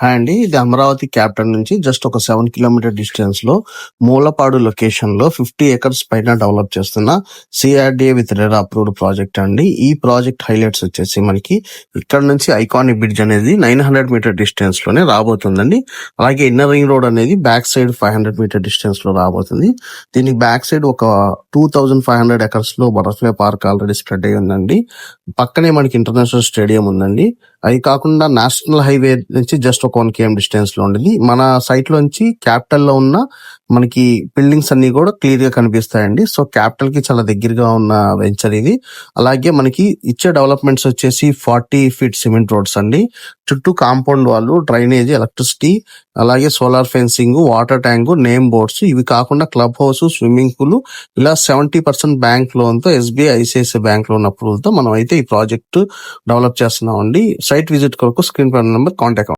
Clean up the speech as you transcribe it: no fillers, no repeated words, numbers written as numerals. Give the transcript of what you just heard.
Hi అండి. ఇది Amaravati capital నుంచి జస్ట్ ఒక 7 కిలోమీటర్ డిస్టెన్స్ లో మూలపాడు లొకేషన్ లో 50 ఏకర్స్ పైన డెవలప్ చేస్తున్న CRDA with RERA approved project అండి. ఈ ప్రాజెక్ట్ హైలైట్స్ వచ్చేసి మనకి ఇక్కడ నుంచి ఐకానిక్ బ్రిడ్జ్ అనేది 900 మీటర్ డిస్టెన్స్ లోనే రాబోతుందండి. అలాగే ఇన్నర్ రింగ్ రోడ్ అనేది బ్యాక్ సైడ్ 500 మీటర్ డిస్టెన్స్ లో రాబోతుంది. దీనికి బ్యాక్ సైడ్ ఒక 2500 ఎకర్స్ లో బటర్ఫ్లై పార్క్ ఆల్రెడీ స్ప్రెడ్ అయి ఉందండి. పక్కనే మనకి ఇంటర్నేషనల్ స్టేడియం ఉందండి. అది కాకుండా నేషనల్ హైవే నుంచి జస్ట్ ఒక 1 km డిస్టెన్స్ లో ఉండేది. మన సైట్ లోంచి క్యాపిటల్ లో ఉన్న మనకి బిల్డింగ్స్ అన్ని కూడా క్లియర్ గా కనిపిస్తాయండి. సో క్యాపిటల్ కి చాలా దగ్గరగా ఉన్న వెంచర్ ఇది. అలాగే మనకి ఇచ్చే డెవలప్మెంట్స్ వచ్చేసి 40 ఫీట్ సిమెంట్ రోడ్స్ అండి. చుట్టూ కాంపౌండ్ వాళ్ళు, డ్రైనేజ్, ఎలక్ట్రిసిటీ, అలాగే solar fencing, water tank, name boards, ఇవి కాకుండా క్లబ్ హౌస్, స్విమ్మింగ్ పూల్, ఇలా 70% బ్యాంక్ లోన్ తో SBI, ICICI bank loan approval తో మనం అయితే ఈ ప్రాజెక్ట్ డెవలప్ చేస్తున్నాం అండి. సైట్ విజిట్ కొరకు స్క్రీన్ పై నెంబర్ కాంటాక్ట్